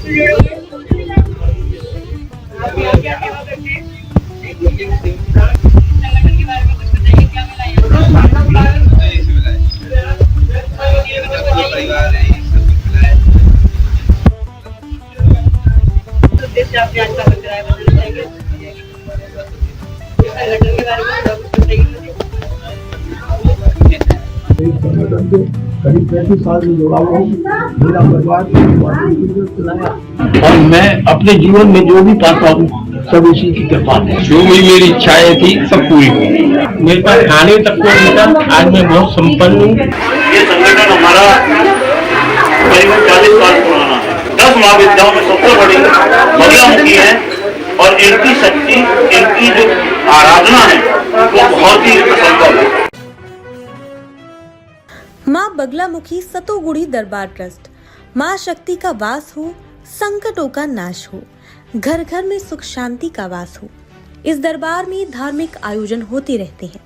आप क्या सेवा करते हैं? संगठन के बारे में कुछ बताइए, क्या मिला है? उद्देश्य आपने आज का कराया, बताना चाहेंगे? संगठन के बारे में थोड़ा कुछ बताइए मुझे। एक संगठन से करीब 35 साल में जुड़ा हुआ हूँ। मेरा परिवार चलाया और मैं अपने जीवन में जो भी पाता हूँ सब इसी की कृपा है। जो भी मेरी इच्छाएं थी सब पूरी हुई। मेरे पास खाने तक को मिला, आज मैं बहुत संपन्न हूँ। ये संगठन हमारा करीबन 40 साल पुराना है। 10 महाविद्याओं में सबसे बड़ी बगलामुखी है और इनकी शक्ति, इनकी जो आराधना है वो बहुत ही असंभव है। माँ बगलामुखी सतोगुड़ी दरबार ट्रस्ट। माँ शक्ति का वास हो, संकटों का नाश हो, घर घर में सुख शांति का वास हो। इस दरबार में धार्मिक आयोजन होते रहते हैं।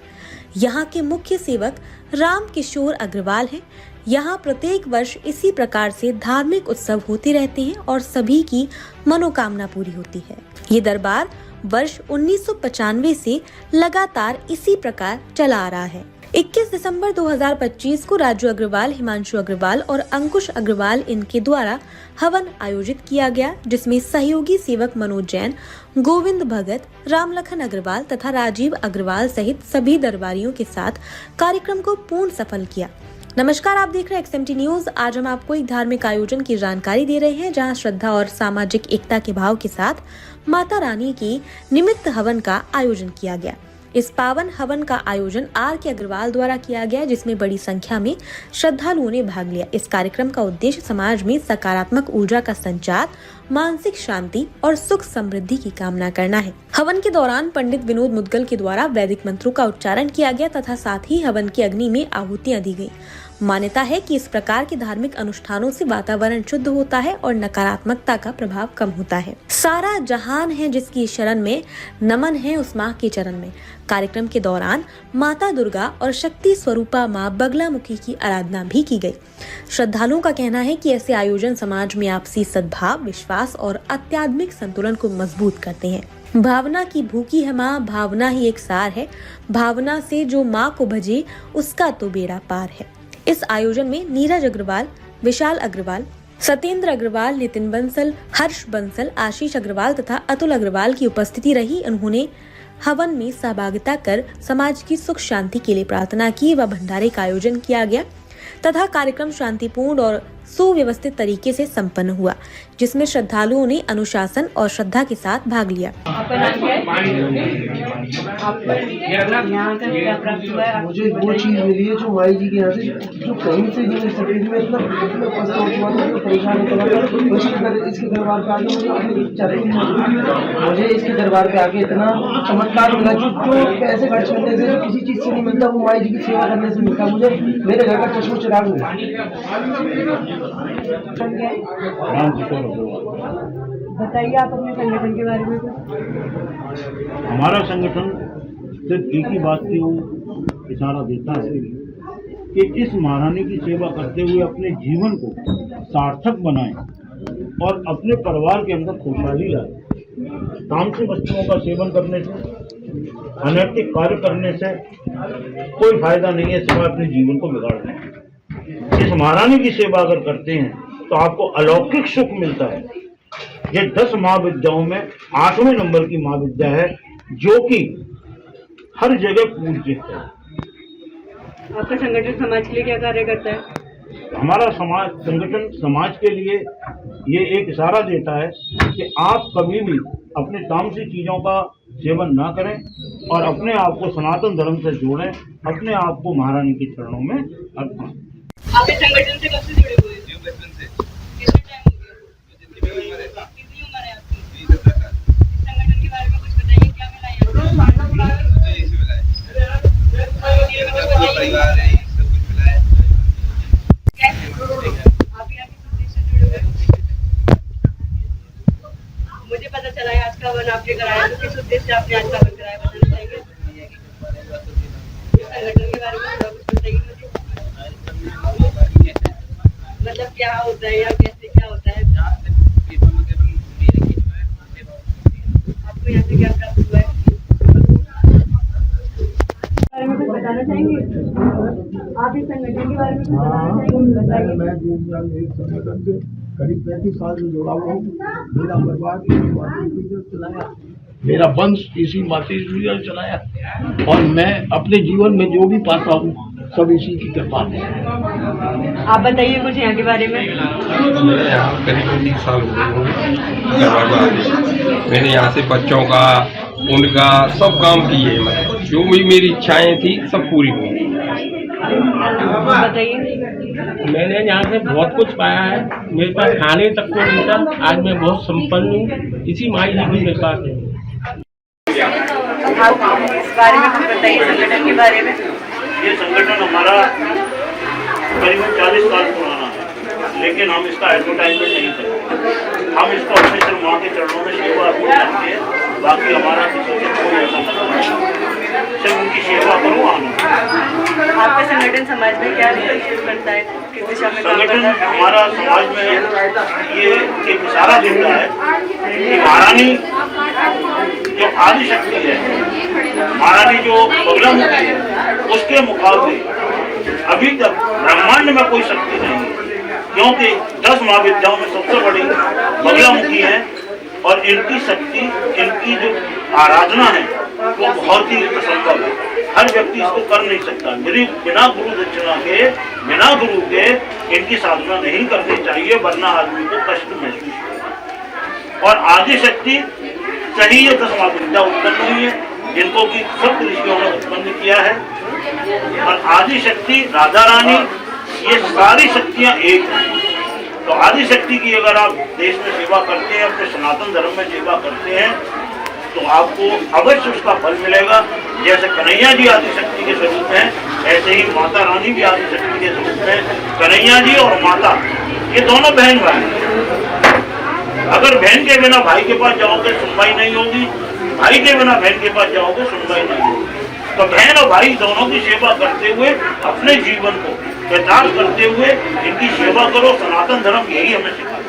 यहाँ के मुख्य सेवक राम किशोर अग्रवाल हैं। यहाँ प्रत्येक वर्ष इसी प्रकार से धार्मिक उत्सव होते रहते हैं और सभी की मनोकामना पूरी होती है। ये दरबार वर्ष 1995 से लगातार इसी प्रकार चला आ रहा है। 21 दिसंबर 2025 को राजू अग्रवाल, हिमांशु अग्रवाल और अंकुश अग्रवाल इनके द्वारा हवन आयोजित किया गया, जिसमें सहयोगी सेवक मनोज जैन, गोविंद भगत, रामलखन अग्रवाल तथा राजीव अग्रवाल सहित सभी दरबारियों के साथ कार्यक्रम को पूर्ण सफल किया। नमस्कार, आप देख रहे हैं XMT न्यूज। आज हम आपको एक धार्मिक आयोजन की जानकारी दे रहे हैं, जहां श्रद्धा और सामाजिक एकता के भाव के साथ माता रानी की निमित्त हवन का आयोजन किया गया। इस पावन हवन का आयोजन RK अग्रवाल द्वारा किया गया, जिसमें बड़ी संख्या में श्रद्धालुओं ने भाग लिया। इस कार्यक्रम का उद्देश्य समाज में सकारात्मक ऊर्जा का संचार, मानसिक शांति और सुख समृद्धि की कामना करना है। हवन के दौरान पंडित विनोद मुदगल के द्वारा वैदिक मंत्रों का उच्चारण किया गया तथा साथ ही हवन की अग्नि में आहुतियां दी गई। मान्यता है कि इस प्रकार के धार्मिक अनुष्ठानों से वातावरण शुद्ध होता है और नकारात्मकता का प्रभाव कम होता है। सारा जहान है जिसकी शरण में, नमन है उस माँ के चरण में। कार्यक्रम के दौरान माता दुर्गा और शक्ति स्वरूपा माँ बगलामुखी की आराधना भी की गई। श्रद्धालुओं का कहना है कि ऐसे आयोजन समाज में आपसी सद्भाव, विश्वास और आध्यात्मिक संतुलन को मजबूत करते हैं। भावना की भूखी है माँ, भावना ही एक सार है। भावना से जो माँ को भजे उसका तो बेड़ा पार है। इस आयोजन में नीरज अग्रवाल, विशाल अग्रवाल, सत्येंद्र अग्रवाल, नितिन बंसल, हर्ष बंसल, आशीष अग्रवाल तथा अतुल अग्रवाल की उपस्थिति रही। उन्होंने हवन में सहभागिता कर समाज की सुख शांति के लिए प्रार्थना की व भंडारे का आयोजन किया गया तथा कार्यक्रम शांतिपूर्ण और सुव्यवस्थित तरीके से संपन्न हुआ, जिसमें श्रद्धालुओं ने अनुशासन और श्रद्धा के साथ भाग लिया। मुझे वो चीज मिली है जो माई जी के यहाँ से, जो कहीं से नहीं मिल सकती थी। मैं इतना परेशान होता, इसके दरबार पे आके मुझे इसके दरबार पे आके इतना चमत्कार मिला जो पैसे खर्च करने से, जो किसी चीज से नहीं मिलता, वो माई जी की सेवा करने से मिलता। मुझे मेरे घर का चश्मा चिराग हुआ। बताइए आप अपने संगठन के बारे में। हमारा संगठन सिर्फ एक ही बात की इशारा देता है कि इस महारानी की सेवा करते हुए अपने जीवन को सार्थक बनाएं और अपने परिवार के अंदर खुशहाली लाएं। तामसिक वस्तुओं का सेवन करने से, अनैतिक कार्य करने से कोई फायदा नहीं है, सिवाय अपने जीवन को बिगाड़ने। इस महारानी की सेवा अगर करते हैं तो आपको अलौकिक सुख मिलता है। ये 10 महाविद्याओं में 8वें नंबर की महाविद्या है, जो कि हर जगह पूज्य है। आपका संगठन समाज के लिए क्या कार्य करता है? हमारा संगठन समाज के लिए ये एक इशारा देता है कि आप कभी भी अपने तामसिक चीजों का सेवन ना करें और अपने आप को सनातन धर्म से जोड़ें, अपने आप को महारानी के चरणों में अर्पण। आप इस संगठन से कब से जुड़े हुए हैं? बचपन से। कितना टाइम हो गया? कितनी उम्र है आपकी? इस संगठन के बारे में कुछ बताइए, क्या मिला है? आप यहाँ किस उद्देश्य से जुड़े हुए? मुझे पता चला है आज का हवन आपने कराया, तो किस उद्देश्य से आपने आज का हवन कराया, बताना चाहेंगे? संगठन के बारे में थोड़ा कुछ बताइए मुझे। मतलब क्या होता है या कैसे क्या होता है? बारे में कुछ हाँ, बताइए। मैं दीनदयाल एक संगठन से करीब 35 साल से जुड़ा हुआ हूँ। मेरा परिवार इसी मातृश्री ने चलाया, मेरा वंश इसी मातृश्री ने चलाया, और मैं अपने जीवन में जो भी पाता हूँ सब इसी की कृपा है। आप बताइए कुछ यहाँ के बारे में। मैं यहाँ करीब 30 साल हो गए हूँ दरबार। मैंने यहाँ से बच्चों का उनका सब काम किए, मतलब जो भी मेरी इच्छाएं थी सब पूरी हुई। बताइए। मैंने यहाँ से बहुत कुछ पाया है, मेरे पास खाने तक को नहीं था, आज मैं बहुत संपन्न हूँ, इसी माई जी की कृपा से। आप इस बारे में कुछ बताइए, संगठन के बारे में। ये संगठन हमारा करीबन 40 साल पुराना है, लेकिन हम इसका एडवर्टाइजमेंट नहीं करते। हम इसको अपने सिर्फ माँ के चरणों में सेवा अर्पित करते हैं। बाकी हमारा किसी से कोई ऐसा मतलब नहीं, सिर्फ उनकी सेवा करो आनंद। आपका संगठन समाज में क्या करता है, किस दिशा में काम संगठन करता है? हमारा समाज में ये एक इशारा देता है कि महारानी जो आदि शक्ति है, महारानी जो बगलामुखी है, उसके मुकाबले अभी तक ब्रह्मांड में कोई शक्ति नहीं है, क्योंकि 10 महाविद्याओं में सबसे बड़ी बगलामुखी है, और इनकी शक्ति, इनकी जो आराधना है वो बहुत ही असंभव है। हर व्यक्ति इसको कर नहीं सकता। बिना गुरु दक्षिणा के, बिना गुरु के इनकी साधना नहीं करनी चाहिए, वरना आदमी को कष्ट महसूस होगा। और आदि शक्ति सही ये 10 महाविद्या उत्पन्न हुई है, जिनको कि सब ऋषियों ने उत्पन्न किया है। और आदि शक्ति, राधा रानी, ये सारी शक्तियां एक हैं। तो आदि शक्ति की अगर आप देश में सेवा करते हैं, अपने सनातन धर्म में सेवा करते हैं, तो आपको अवश्य उसका फल मिलेगा। जैसे कन्हैया जी आदि शक्ति के स्वरूप हैं, ऐसे ही माता रानी भी आदि शक्ति के स्वरूप हैं। कन्हैया जी और माता ये दोनों बहन भाई हैं। अगर बहन के बिना भाई के पास जाओगे सुनवाई नहीं होगी, भाई के बिना बहन के पास जाओगे सुनवाई नहीं होगी। तो बहन और भाई दोनों की सेवा करते हुए अपने जीवन को यथार्थ करते हुए इनकी सेवा करो। सनातन धर्म यही हमें सिखाता है।